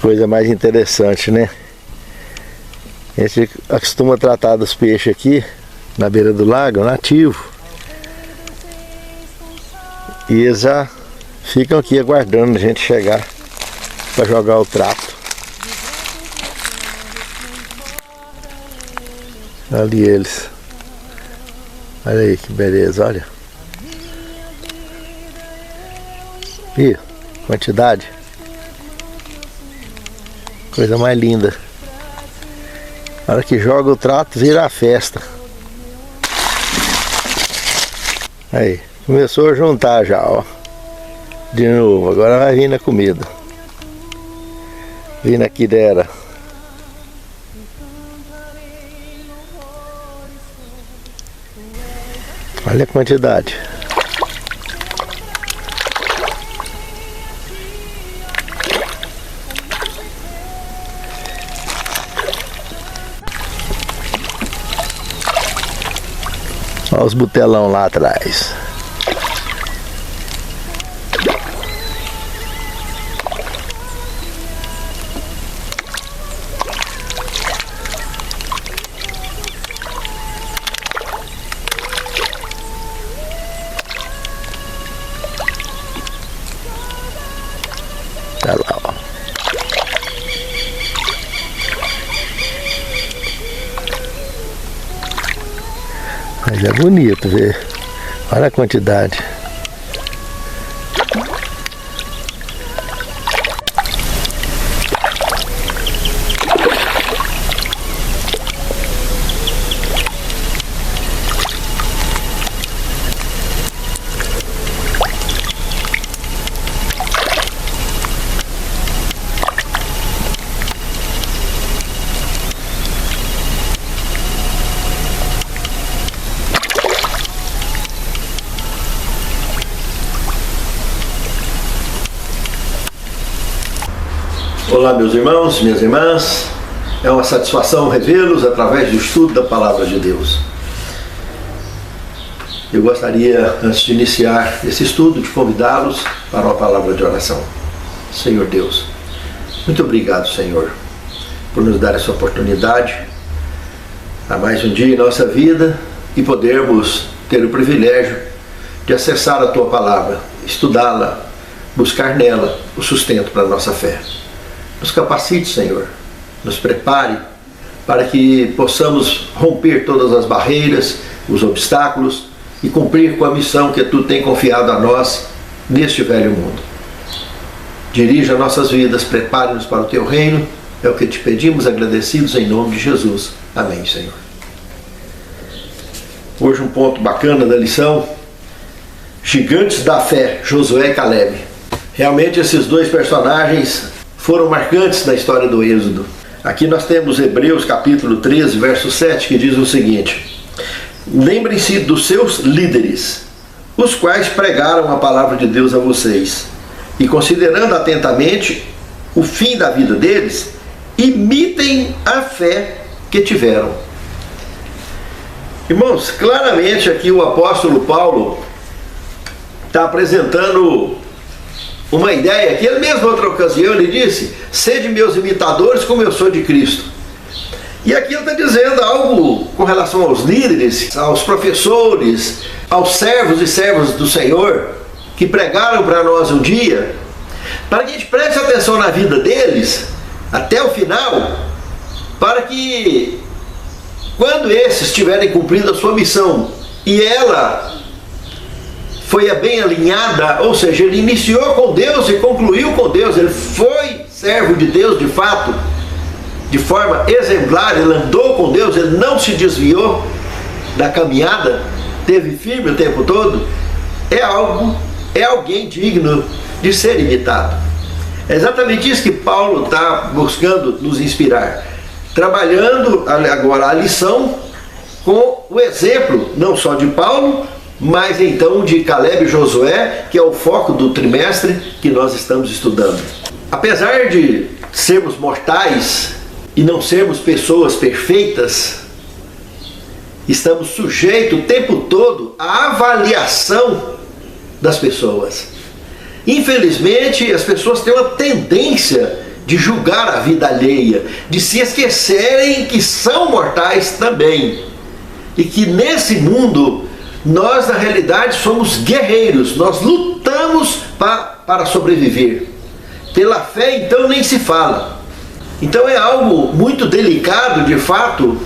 Coisa mais interessante, né? A gente costuma tratar dos peixes aqui na beira do lago, nativo. E eles já ficam aqui aguardando a gente chegar para jogar o trato. Ali eles. Olha aí que beleza, olha. E quantidade. Coisa mais linda. Na hora que joga o trato, vira a festa. Aí, começou a juntar já, ó. De novo, agora vai vir na comida. Vindo aqui dera. Olha a quantidade. Olha os butelão lá atrás. Tá lá, ó. Mas é bonito ver. Olha a quantidade. Olá meus irmãos, minhas irmãs, é uma satisfação revê-los através do estudo da Palavra de Deus. Eu gostaria, antes de iniciar esse estudo, de convidá-los para uma palavra de oração. Senhor Deus, muito obrigado, Senhor, por nos dar essa oportunidade a mais um dia em nossa vida e podermos ter o privilégio de acessar a Tua Palavra, estudá-la, buscar nela o sustento para a nossa fé. Nos capacite, Senhor, nos prepare para que possamos romper todas as barreiras, os obstáculos e cumprir com a missão que Tu tem confiado a nós neste velho mundo. Dirija nossas vidas, prepare-nos para o Teu reino, é o que te pedimos agradecidos em nome de Jesus. Amém, Senhor. Hoje um ponto bacana da lição, gigantes da fé, Josué e Caleb. Realmente esses dois personagens foram marcantes na história do Êxodo. Aqui nós temos Hebreus capítulo 13, verso 7, que diz o seguinte: lembrem-se dos seus líderes, os quais pregaram a palavra de Deus a vocês, e considerando atentamente o fim da vida deles, imitem a fé que tiveram. Irmãos, claramente aqui o apóstolo Paulo está apresentando uma ideia que ele mesmo, em outra ocasião, ele disse: sede meus imitadores como eu sou de Cristo. E aqui ele está dizendo algo com relação aos líderes, aos professores, aos servos e servas do Senhor, que pregaram para nós um dia, para que a gente preste atenção na vida deles, até o final, para que, quando esses tiverem cumprido a sua missão, e ela foi bem alinhada, ou seja, ele iniciou com Deus e concluiu com Deus, ele foi servo de Deus de fato, de forma exemplar, ele andou com Deus, ele não se desviou da caminhada, teve firme o tempo todo, é alguém digno de ser imitado. É exatamente isso que Paulo está buscando nos inspirar, trabalhando agora a lição com o exemplo, não só de Paulo, mas então de Caleb e Josué, que é o foco do trimestre que nós estamos estudando. Apesar de sermos mortais e não sermos pessoas perfeitas, estamos sujeitos o tempo todo à avaliação das pessoas. Infelizmente, as pessoas têm uma tendência de julgar a vida alheia, de se esquecerem que são mortais também. E que nesse mundo, nós na realidade somos guerreiros, nós lutamos para sobreviver. Pela fé, então, nem se fala. Então é algo muito delicado, de fato,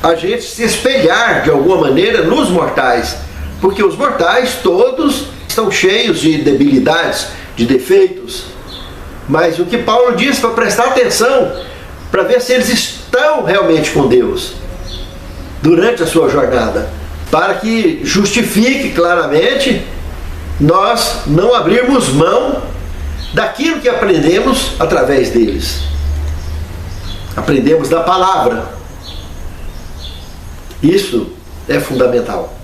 a gente se espelhar de alguma maneira nos mortais, porque os mortais todos estão cheios de debilidades, de defeitos. Mas o que Paulo diz para prestar atenção, para ver se eles estão realmente com Deus durante a sua jornada, para que justifique claramente nós não abrirmos mão daquilo que aprendemos através deles. Aprendemos da palavra. Isso é fundamental.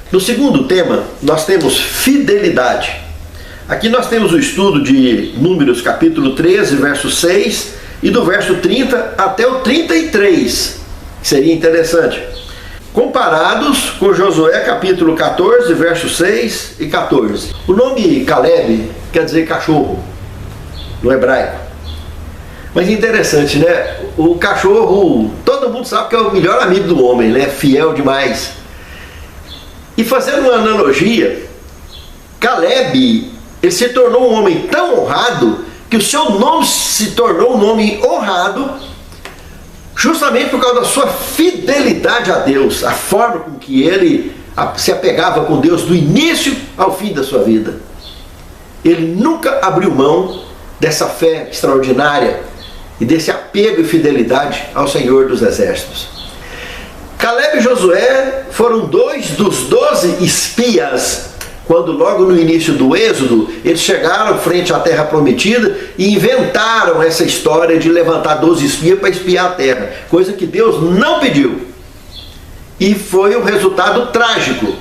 No segundo tema, nós temos fidelidade. Aqui nós temos o estudo de Números capítulo 13, verso 6, e do verso 30 até o 33, que seria interessante. Comparados com Josué capítulo 14, verso 6 e 14. O nome Caleb quer dizer cachorro, no hebraico. Mas é interessante, né? O cachorro, todo mundo sabe que é o melhor amigo do homem, né? Fiel demais. E fazendo uma analogia, Caleb, ele se tornou um homem tão honrado que o seu nome se tornou um nome honrado justamente por causa da sua fidelidade a Deus, a forma com que ele se apegava com Deus do início ao fim da sua vida. Ele nunca abriu mão dessa fé extraordinária e desse apego e fidelidade ao Senhor dos Exércitos. Caleb e Josué foram 2 dos 12 espias, quando logo no início do Êxodo, eles chegaram frente à terra prometida e inventaram essa história de levantar 12 espias para espiar a terra, coisa que Deus não pediu. E foi um resultado trágico,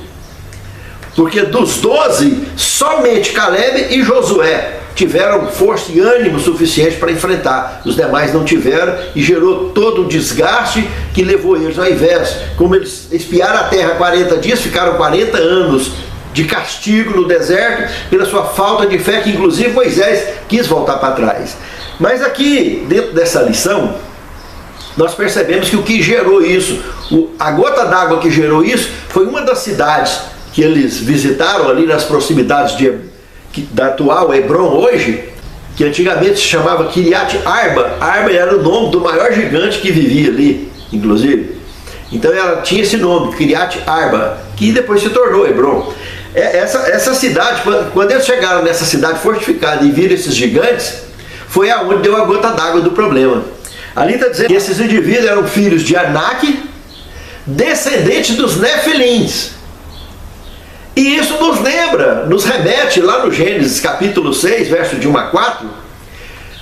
porque dos 12, somente Caleb e Josué tiveram força e ânimo suficiente para enfrentar. Os demais não tiveram e gerou todo o desgaste que levou eles, ao invés, como eles espiaram a terra 40 dias, ficaram 40 anos de castigo no deserto pela sua falta de fé, que inclusive Moisés quis voltar para trás. Mas aqui, dentro dessa lição, nós percebemos que o que gerou isso, a gota d'água que gerou isso, foi uma das cidades que eles visitaram ali nas proximidades da atual Hebron hoje, que antigamente se chamava Kiriat Arba. Arba era o nome do maior gigante que vivia ali, inclusive. Então ela tinha esse nome, Kiriat Arba, que depois se tornou Hebron. Essa cidade, quando eles chegaram nessa cidade fortificada e viram esses gigantes, foi aonde deu a gota d'água do problema. Ali está dizendo que esses indivíduos eram filhos de Anak, descendentes dos Nefilins. E isso nos lembra, nos remete lá no Gênesis capítulo 6, verso de 1 a 4,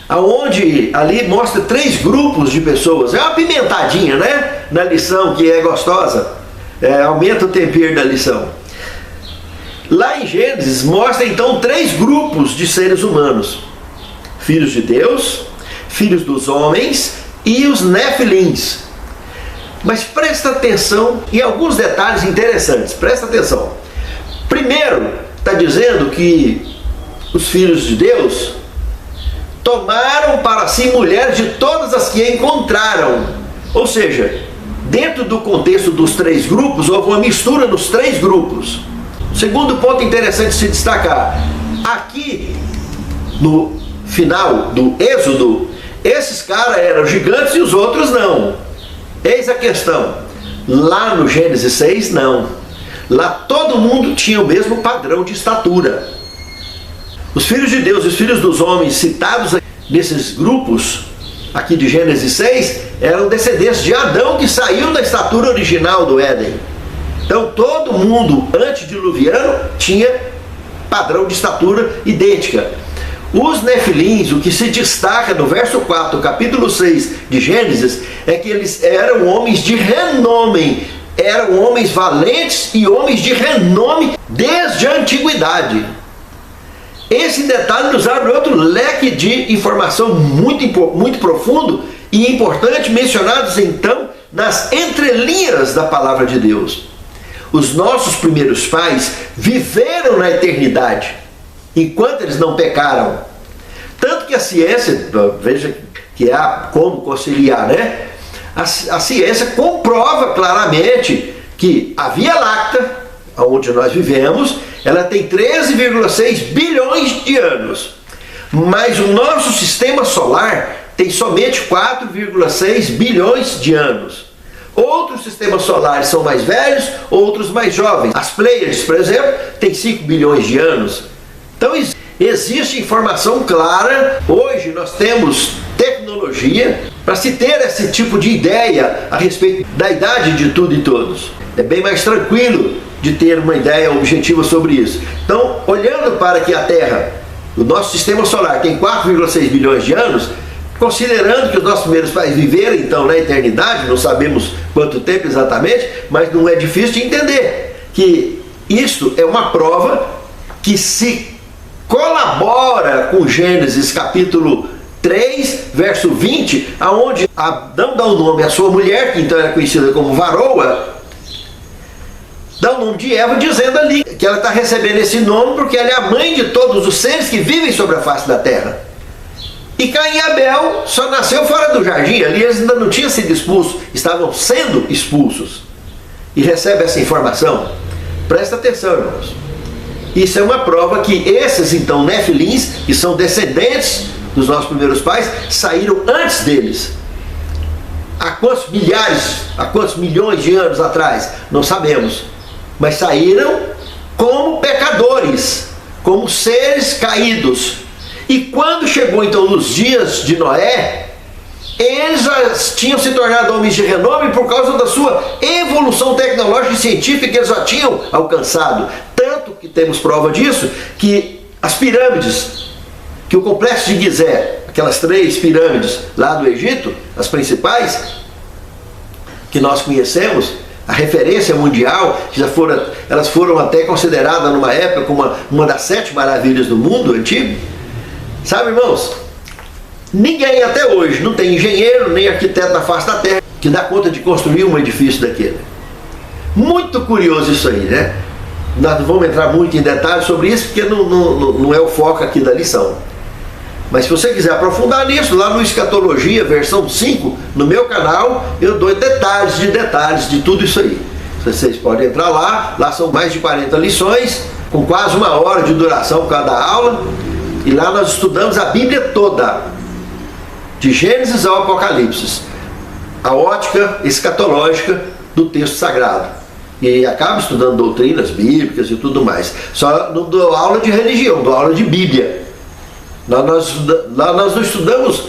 aonde ali mostra 3 grupos de pessoas. É uma pimentadinha, né? Na lição, que é gostosa. Aumenta o tempero da lição. Lá em Gênesis mostra então 3 grupos de seres humanos: filhos de Deus, filhos dos homens e os Nefilins. Mas presta atenção em alguns detalhes interessantes. Presta atenção. Primeiro, está dizendo que os filhos de Deus tomaram para si mulheres de todas as que encontraram. Ou seja, dentro do contexto dos 3 grupos, houve uma mistura nos 3 grupos. Segundo ponto interessante se destacar, aqui no final do Êxodo, esses caras eram gigantes e os outros não. Eis a questão. Lá no Gênesis 6, não. Lá todo mundo tinha o mesmo padrão de estatura. Os filhos de Deus e os filhos dos homens citados nesses grupos aqui de Gênesis 6 eram descendentes de Adão, que saiu da estatura original do Éden. Então todo mundo antediluviano tinha padrão de estatura idêntica. Os Nefilins, o que se destaca no verso 4 do capítulo 6 de Gênesis, é que eles eram homens de renome, eram homens valentes e homens de renome desde a antiguidade. Esse detalhe nos abre outro leque de informação muito profundo e importante, mencionados então nas entrelinhas da palavra de Deus. Os nossos primeiros pais viveram na eternidade, enquanto eles não pecaram. Tanto que a ciência, veja que há como conciliar, né? A ciência comprova claramente que a Via Láctea, onde nós vivemos, ela tem 13,6 bilhões de anos. Mas o nosso sistema solar tem somente 4,6 bilhões de anos. Outros sistemas solares são mais velhos, outros mais jovens. As Pleiades, por exemplo, têm 5 bilhões de anos. Então existe informação clara. Hoje nós temos tecnologia para se ter esse tipo de ideia a respeito da idade de tudo e todos. É bem mais tranquilo de ter uma ideia objetiva sobre isso. Então, olhando para que a Terra, o nosso sistema solar, tem 4,6 bilhões de anos, considerando que os nossos primeiros pais viveram então na eternidade, não sabemos quanto tempo exatamente, mas não é difícil de entender que isso é uma prova que se colabora com Gênesis capítulo 3, verso 20, aonde Adão dá o nome à sua mulher, que então era conhecida como varoa, dá o nome de Eva, dizendo ali que ela está recebendo esse nome porque ela é a mãe de todos os seres que vivem sobre a face da terra. E Caim e Abel só nasceu fora do jardim, ali eles ainda não tinham sido expulsos, estavam sendo expulsos. E recebe essa informação. Presta atenção, irmãos. Isso é uma prova que esses então nefilins, que são descendentes dos nossos primeiros pais, saíram antes deles. Há quantos milhares, há quantos milhões de anos atrás? Não sabemos. Mas saíram como pecadores, como seres caídos. E quando chegou então nos dias de Noé, eles já tinham se tornado homens de renome por causa da sua evolução tecnológica e científica que eles já tinham alcançado. Tanto que temos prova disso, que as pirâmides, que o complexo de Gizé, aquelas 3 pirâmides lá do Egito, as principais, que nós conhecemos, a referência mundial, elas foram até consideradas numa época como uma das 7 maravilhas do mundo antigo. Sabe, irmãos, ninguém até hoje, não tem engenheiro nem arquiteto na face da terra que dá conta de construir um edifício daquele. Muito curioso isso aí, né? Nós não vamos entrar muito em detalhes sobre isso porque não é o foco aqui da lição. Mas se você quiser aprofundar nisso, lá no Escatologia, versão 5, no meu canal, eu dou detalhes de tudo isso aí. Vocês podem entrar lá são mais de 40 lições, com quase 1 hora de duração cada aula. E lá nós estudamos a Bíblia toda, de Gênesis ao Apocalipse, a ótica escatológica do texto sagrado. E acabo estudando doutrinas bíblicas e tudo mais. Só não dou aula de religião, dou aula de Bíblia. Lá nós não estudamos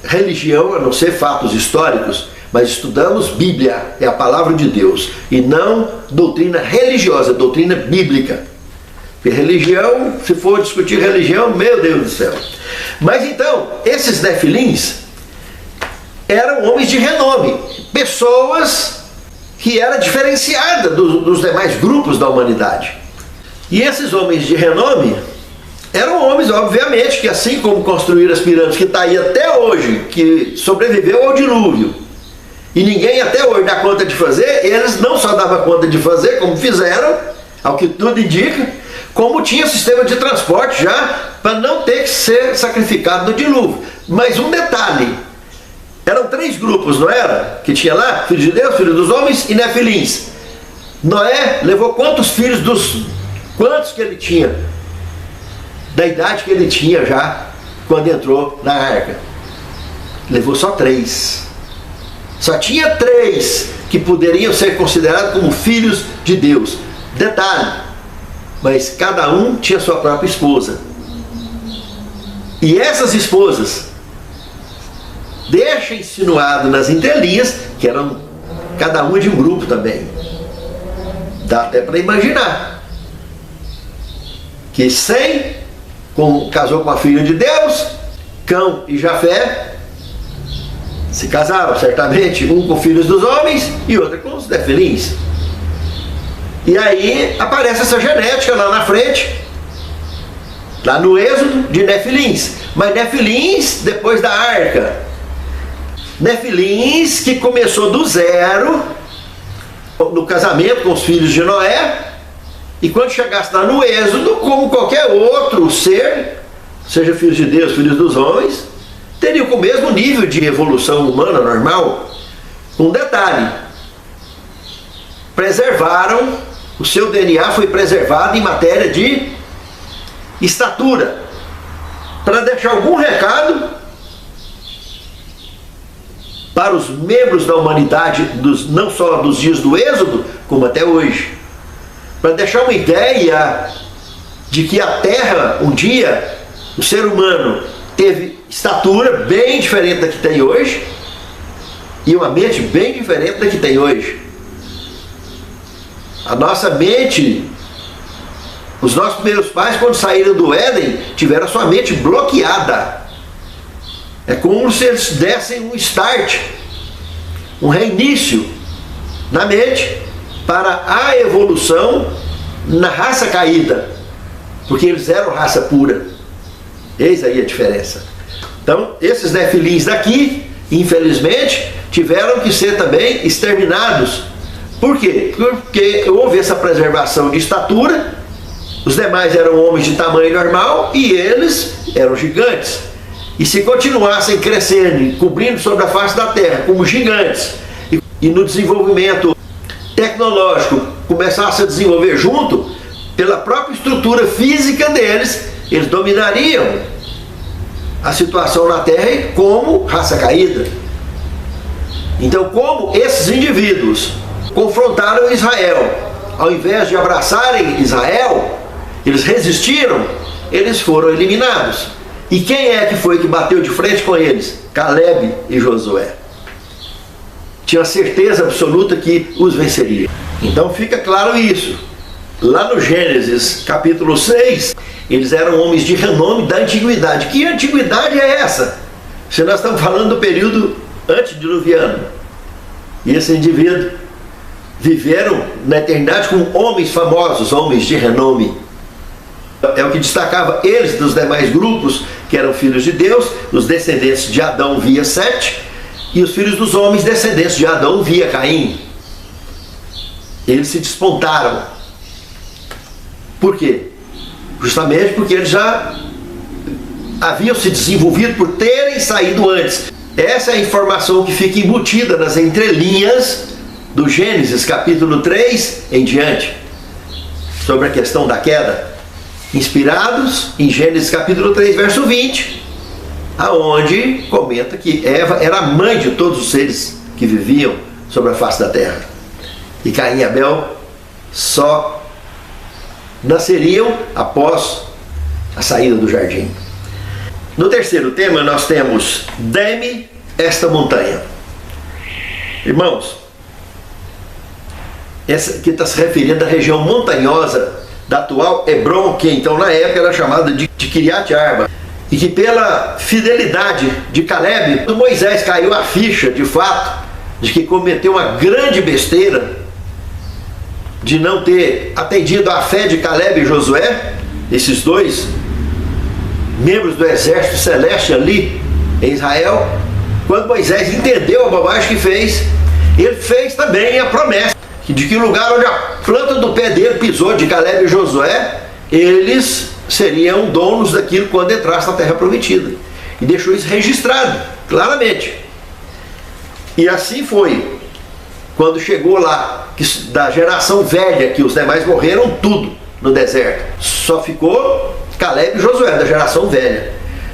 religião, a não ser fatos históricos, mas estudamos Bíblia, é a palavra de Deus, e não doutrina religiosa, doutrina bíblica. Porque religião, se for discutir religião, meu Deus do céu. Mas então, esses nefilins eram homens de renome, pessoas que eram diferenciadas dos demais grupos da humanidade. E esses homens de renome eram homens, obviamente, que assim como construíram as pirâmides, que está aí até hoje, que sobreviveu ao dilúvio, e ninguém até hoje dá conta de fazer, eles não só davam conta de fazer, como fizeram, ao que tudo indica, como tinha sistema de transporte já, para não ter que ser sacrificado no dilúvio. Mas um detalhe, eram 3 grupos, não era? Que tinha lá, filhos de Deus, filhos dos homens e nefilins. Noé levou quantos filhos quantos que ele tinha? Da idade que ele tinha já, quando entrou na arca. Levou só 3. Só tinha 3 que poderiam ser considerados como filhos de Deus. Detalhe, mas cada um tinha sua própria esposa. E essas esposas, deixa insinuado nas entrelinhas que eram cada uma de um grupo também. Dá até para imaginar que Sem casou com a filha de Deus, Cão e Jafé se casaram certamente, um com filhos dos homens e outro com os nefilins. E aí aparece essa genética lá na frente, lá no Êxodo, de nefilins. Mas nefilins depois da arca. Nefilins que começou do zero, no casamento com os filhos de Noé, e quando chegasse lá no Êxodo, como qualquer outro ser, seja filhos de Deus, filhos dos homens, teriam com o mesmo nível de evolução humana normal. Um detalhe: preservaram, o seu DNA foi preservado em matéria de estatura, para deixar algum recado para os membros da humanidade, não só dos dias do Êxodo, como até hoje. Para deixar uma ideia de que a Terra, um dia, o ser humano teve estatura bem diferente da que tem hoje e uma mente bem diferente da que tem hoje. A nossa mente, os nossos primeiros pais, quando saíram do Éden, tiveram a sua mente bloqueada. É como se eles dessem um start, um reinício na mente para a evolução na raça caída, porque eles eram raça pura. Eis aí a diferença. Então, esses nefilins daqui, infelizmente, tiveram que ser também exterminados. Por quê? Porque houve essa preservação de estatura, os demais eram homens de tamanho normal e eles eram gigantes. E se continuassem crescendo e cobrindo sobre a face da terra como gigantes, e no desenvolvimento tecnológico começasse a desenvolver junto, pela própria estrutura física deles, eles dominariam a situação na terra como raça caída. Então, como esses indivíduos confrontaram Israel, ao invés de abraçarem Israel, eles resistiram, eles foram eliminados. E quem é que foi que bateu de frente com eles? Caleb e Josué. Tinha certeza absoluta que os venceria. Então fica claro isso. Lá no Gênesis capítulo 6, eles eram homens de renome da antiguidade. Que antiguidade é essa? Se nós estamos falando do período antediluviano. E esse indivíduo viveram na eternidade como homens famosos, homens de renome. É o que destacava eles dos demais grupos, que eram filhos de Deus, os descendentes de Adão via Sete, e os filhos dos homens, descendentes de Adão via Caim. Eles se despontaram. Por quê? Justamente porque eles já haviam se desenvolvido por terem saído antes. Essa é a informação que fica embutida nas entrelinhas do Gênesis capítulo 3 em diante, sobre a questão da queda, inspirados em Gênesis capítulo 3 verso 20, aonde comenta que Eva era a mãe de todos os seres que viviam sobre a face da terra, e Caim e Abel só nasceriam após a saída do jardim. No terceiro tema nós temos: dê-me esta montanha. Irmãos, essa aqui está se referindo à região montanhosa da atual Hebron, que então na época era chamada de Kiriat Arba, e que pela fidelidade de Caleb, Moisés caiu a ficha de fato de que cometeu uma grande besteira de não ter atendido à fé de Caleb e Josué, esses dois membros do exército celeste ali em Israel. Quando Moisés entendeu a bobagem que fez, ele fez também a promessa de que o lugar onde a planta do pé dele pisou, de Caleb e Josué, eles seriam donos daquilo quando entrasse na terra prometida, e deixou isso registrado claramente. E assim foi quando chegou lá, que da geração velha, que os demais morreram tudo no deserto, só ficou Caleb e Josué da geração velha.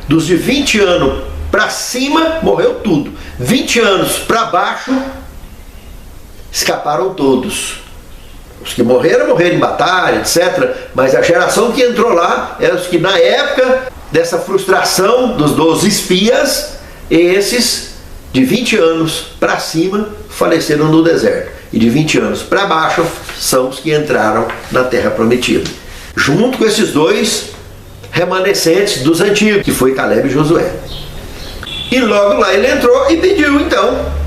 Dos de 20 anos para cima morreu tudo, 20 anos para baixo escaparam todos. Os que morreram em batalha, etc. Mas a geração que entrou lá eram os que, na época dessa frustração dos 12 espias, esses de 20 anos para cima faleceram no deserto, e de 20 anos para baixo são os que entraram na terra prometida, junto com esses dois remanescentes dos antigos, que foi Caleb e Josué. E logo lá ele entrou e pediu então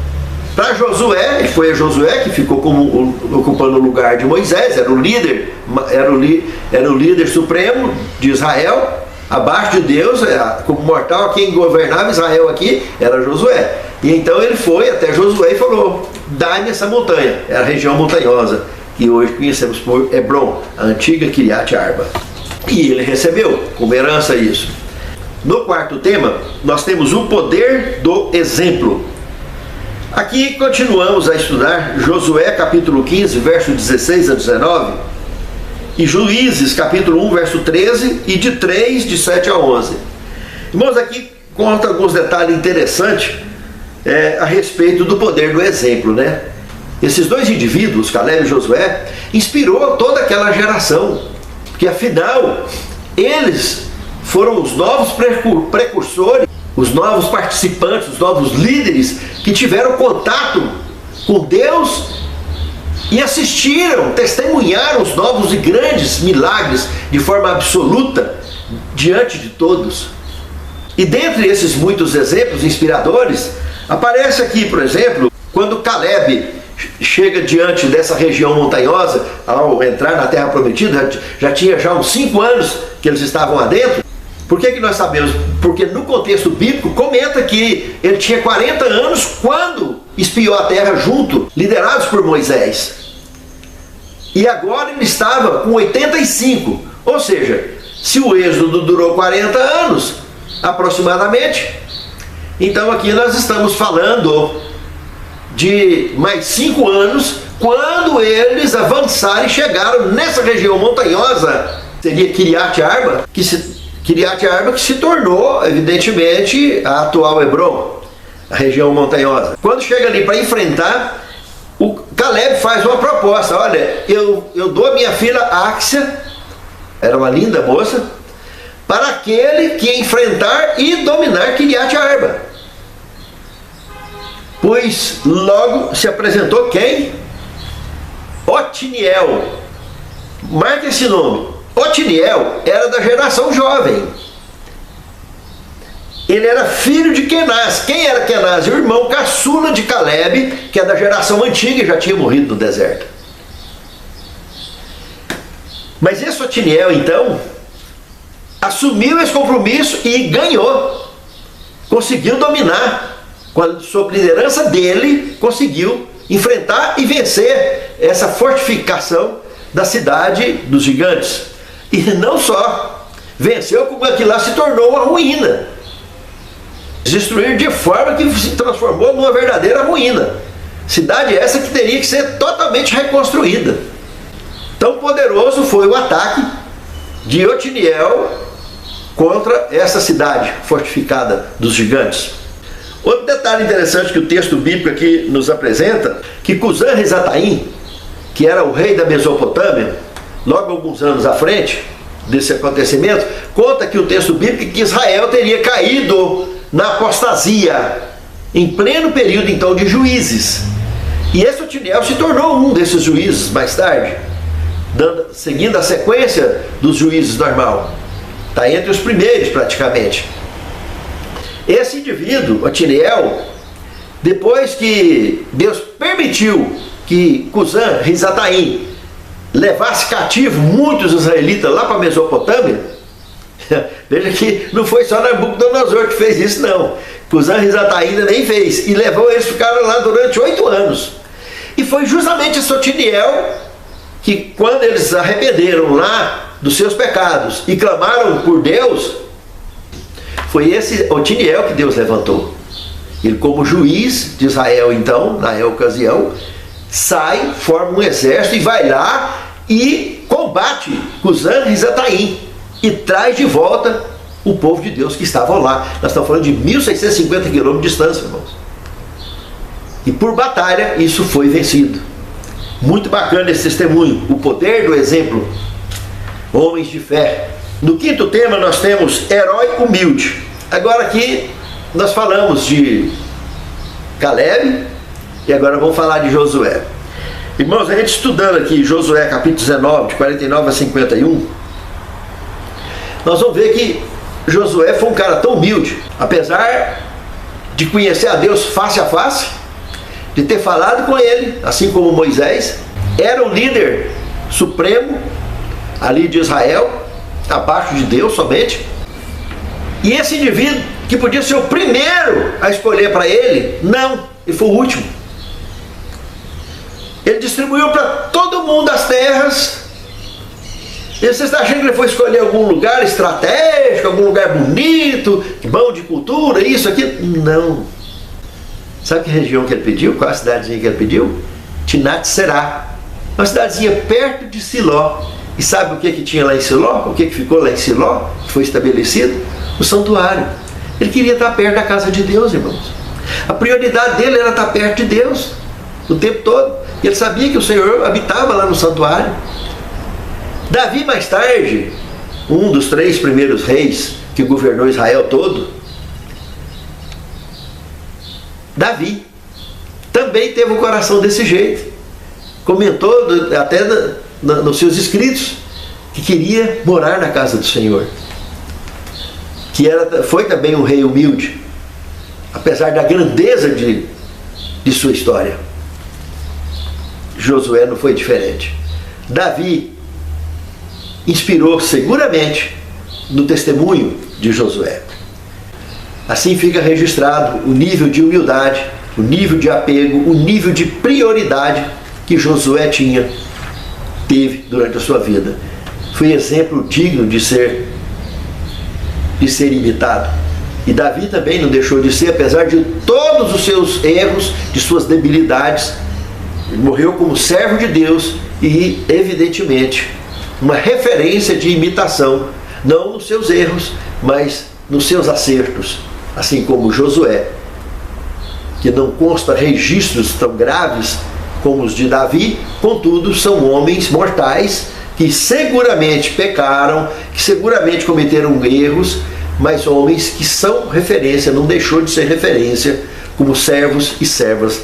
para Josué, e foi a Josué que ficou ocupando o lugar de Moisés, era o líder, era o líder supremo de Israel, abaixo de Deus, como mortal, quem governava Israel aqui era Josué. E então ele foi até Josué e falou: dá-me essa montanha. Era a região montanhosa, que hoje conhecemos por Hebron, a antiga Kiriat Arba. E ele recebeu como herança isso. No quarto tema, nós temos o poder do exemplo. Aqui continuamos a estudar Josué capítulo 15, verso 16 a 19, e Juízes capítulo 1, verso 13, e de 7 a 11. Irmãos, aqui conta alguns detalhes interessantes a respeito do poder do exemplo, né? Esses dois indivíduos, Caleb e Josué, inspirou toda aquela geração, porque afinal, eles foram os novos precursores, os novos participantes, os novos líderes que tiveram contato com Deus e assistiram, testemunharam os novos e grandes milagres de forma absoluta diante de todos. E dentre esses muitos exemplos inspiradores, aparece aqui, por exemplo, quando Caleb chega diante dessa região montanhosa, ao entrar na Terra Prometida, já tinha uns 5 anos que eles estavam lá dentro. Por que nós sabemos? Porque no contexto bíblico comenta que ele tinha 40 anos quando espiou a terra junto, liderados por Moisés. E agora ele estava com 85. Ou seja, se o êxodo durou 40 anos, aproximadamente, então aqui nós estamos falando de mais 5 anos, quando eles avançaram e chegaram nessa região montanhosa. Seria Kiriat Arba, que se tornou, evidentemente, a atual Hebron, a região montanhosa. Quando chega ali para enfrentar, o Caleb faz uma proposta: olha, eu dou a minha filha Áxia, era uma linda moça, para aquele que enfrentar e dominar Kiriat Arba. Pois logo se apresentou quem? Otiniel. Marque esse nome. Otiniel era da geração jovem. Ele era filho de Kenaz. Quem era Kenaz? O irmão caçula de Caleb, que é da geração antiga e já tinha morrido no deserto. Mas esse Otiniel, então, assumiu esse compromisso e ganhou. Conseguiu dominar. Sob liderança dele, conseguiu enfrentar e vencer essa fortificação da cidade dos gigantes. E não só venceu, como aquilo lá se tornou uma ruína. Destruir de forma que se transformou numa verdadeira ruína. Cidade essa que teria que ser totalmente reconstruída. Tão poderoso foi o ataque de Otiniel contra essa cidade fortificada dos gigantes. Outro detalhe interessante que o texto bíblico aqui nos apresenta, que Cusã-Risataim, que era o rei da Mesopotâmia, logo alguns anos à frente desse acontecimento, conta que o texto bíblico que Israel teria caído na apostasia, em pleno período então de juízes. E esse Otiniel se tornou um desses juízes mais tarde, seguindo a sequência dos juízes normal. Está entre os primeiros praticamente. Esse indivíduo, Otiniel, depois que Deus permitiu que Cusã-Risataim levasse cativo muitos israelitas lá para a Mesopotâmia, veja que não foi só Nabucodonosor que fez isso, não. Cusã-Risataim ainda nem fez, e levou eles, ficaram lá durante 8 anos. E foi justamente esse Otiniel que, quando eles se arrependeram lá dos seus pecados e clamaram por Deus, foi esse Otiniel que Deus levantou. Ele, como juiz de Israel, então, na ocasião, sai, forma um exército e vai lá e combate Cusã-Risataim e traz de volta o povo de Deus que estavam lá. Nós estamos falando de 1.650 quilômetros de distância, irmãos. E por batalha isso foi vencido. Muito bacana esse testemunho, o poder do exemplo. Homens de fé. No quinto tema nós temos herói humilde. Agora aqui nós falamos de Caleb e agora vamos falar de Josué. Irmãos, a gente estudando aqui Josué capítulo 19, de 49 a 51, nós vamos ver que Josué foi um cara tão humilde, apesar de conhecer a Deus face a face, de ter falado com ele, assim como Moisés, era o líder supremo ali de Israel, abaixo de Deus somente. E esse indivíduo, que podia ser o primeiro a escolher para ele, não, ele foi o último. Ele distribuiu para todo mundo as terras, E você está achando que ele foi escolher algum lugar estratégico, algum lugar bonito, bom de cultura, isso, aquilo? Não. Sabe que região que ele pediu? Qual a cidadezinha que ele pediu? Timnat-Será. Uma cidadezinha perto de Siló. E sabe o que tinha lá em Siló? O que ficou lá em Siló? Que foi estabelecido? O santuário. Ele queria estar perto da casa de Deus, irmãos. A prioridade dele era estar perto de Deus o tempo todo. E ele sabia que o Senhor habitava lá no santuário. Davi, mais tarde, um dos 3 primeiros reis que governou Israel todo, Davi também teve um coração desse jeito. Comentou até nos seus escritos que queria morar na casa do Senhor. Foi também um rei humilde, apesar da grandeza de sua história. Josué não foi diferente. Davi inspirou seguramente no testemunho de Josué. Assim fica registrado o nível de humildade, o nível de apego, o nível de prioridade que Josué teve durante a sua vida. Foi exemplo digno de ser imitado. E Davi também não deixou de ser, apesar de todos os seus erros, de suas debilidades. Ele morreu como servo de Deus e, evidentemente, uma referência de imitação, não nos seus erros, mas nos seus acertos, assim como Josué, que não consta registros tão graves como os de Davi, contudo são homens mortais que seguramente pecaram, que seguramente cometeram erros, mas homens que são referência, não deixou de ser referência como servos e servas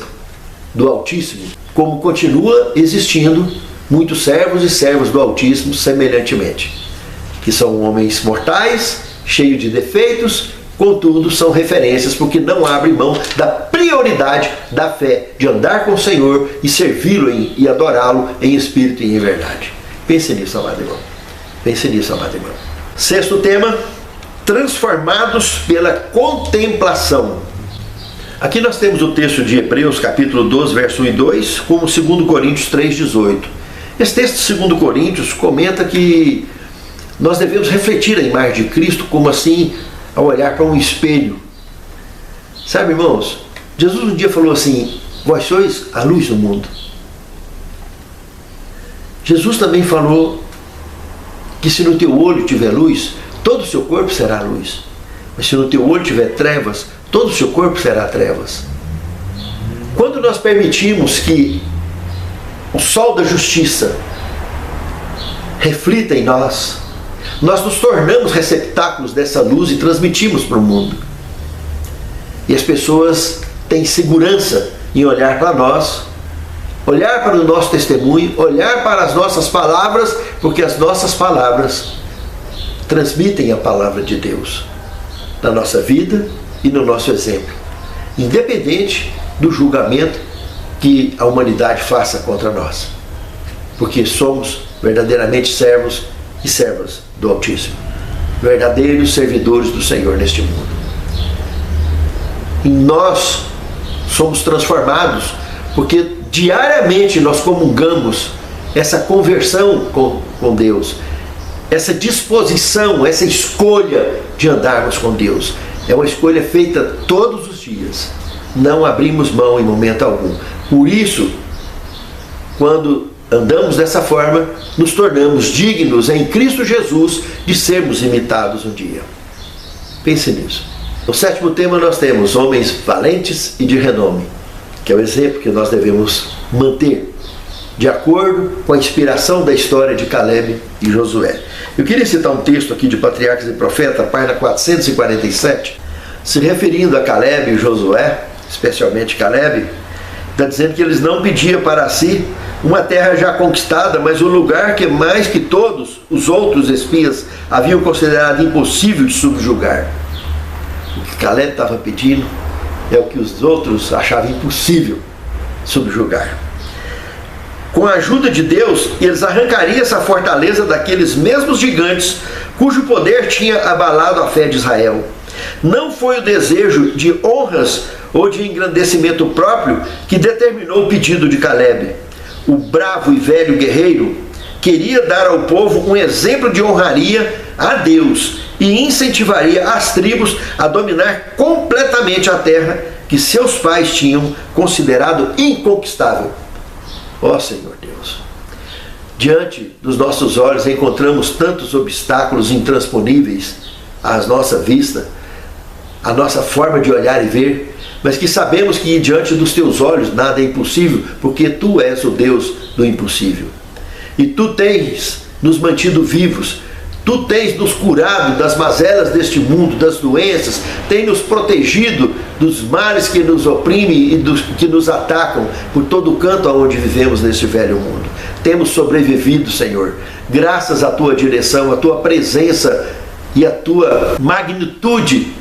do Altíssimo, como continua existindo muitos servos e servas do Altíssimo semelhantemente, que são homens mortais, cheios de defeitos, contudo são referências porque não abrem mão da prioridade da fé, de andar com o Senhor e servi-lo e adorá-lo em espírito e em verdade. Pense nisso, amado irmão. Pense nisso, amado irmão. 6º tema, transformados pela contemplação. Aqui nós temos o texto de Hebreus, capítulo 12, verso 1 e 2, como 2 Coríntios 3,18. Esse texto de 2 Coríntios comenta que nós devemos refletir a imagem de Cristo, como assim, ao olhar para um espelho. Sabe, irmãos, Jesus um dia falou assim: vós sois a luz do mundo. Jesus também falou que se no teu olho tiver luz, todo o seu corpo será luz. Mas se no teu olho tiver trevas, todo o seu corpo será trevas. Quando nós permitimos que o sol da justiça reflita em nós, nós nos tornamos receptáculos dessa luz e transmitimos para o mundo. E as pessoas têm segurança em olhar para nós, olhar para o nosso testemunho, olhar para as nossas palavras, porque as nossas palavras transmitem a palavra de Deus na nossa vida e no nosso exemplo, independente do julgamento que a humanidade faça contra nós, porque somos verdadeiramente servos e servas do Altíssimo, verdadeiros servidores do Senhor neste mundo. E nós somos transformados porque diariamente nós comungamos essa conversão com Deus, essa disposição, essa escolha de andarmos com Deus. É uma escolha feita todos os dias. Não abrimos mão em momento algum. Por isso, quando andamos dessa forma, nos tornamos dignos em Cristo Jesus de sermos imitados um dia. Pense nisso. No 7º tema nós temos homens valentes e de renome, que é o exemplo que nós devemos manter, de acordo com a inspiração da história de Caleb e Josué. Eu queria citar um texto aqui de Patriarcas e Profetas, página 447, se referindo a Caleb e Josué, especialmente Caleb, está dizendo que eles não pediam para si uma terra já conquistada, mas um lugar que mais que todos os outros espias haviam considerado impossível de subjugar. O que Caleb estava pedindo é o que os outros achavam impossível subjugar. Com a ajuda de Deus, eles arrancariam essa fortaleza daqueles mesmos gigantes cujo poder tinha abalado a fé de Israel. Não foi o desejo de honras ou de engrandecimento próprio que determinou o pedido de Caleb. O bravo e velho guerreiro queria dar ao povo um exemplo de honraria a Deus e incentivaria as tribos a dominar completamente a terra que seus pais tinham considerado inconquistável. Ó Senhor Deus, diante dos nossos olhos encontramos tantos obstáculos intransponíveis à nossa vista, à nossa forma de olhar e ver, mas que sabemos que diante dos teus olhos nada é impossível, porque tu és o Deus do impossível. E tu tens nos mantido vivos, tu tens nos curado das mazelas deste mundo, das doenças, tem nos protegido dos males que nos oprimem e dos que nos atacam por todo o canto aonde vivemos neste velho mundo. Temos sobrevivido, Senhor, graças à tua direção, à tua presença e à tua magnitude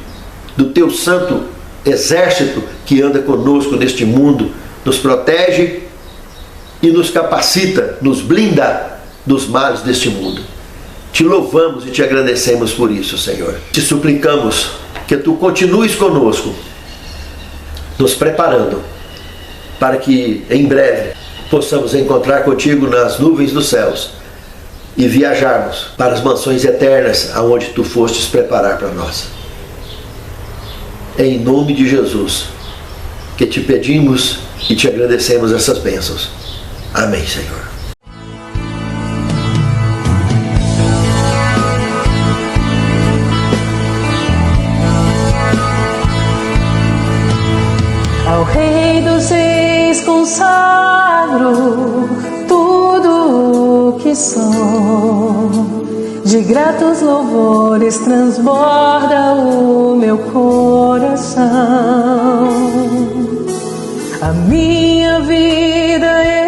do teu santo exército que anda conosco neste mundo, nos protege e nos capacita, nos blinda dos males deste mundo. Te louvamos e te agradecemos por isso, Senhor. Te suplicamos que tu continues conosco, nos preparando para que em breve possamos encontrar contigo nas nuvens dos céus e viajarmos para as mansões eternas aonde tu fostes preparar para nós. Em nome de Jesus, que te pedimos e te agradecemos essas bênçãos. Amém, Senhor. Ao Rei dos Reis consagro tudo o que sou. De gratos louvores transborda o meu coração. A minha vida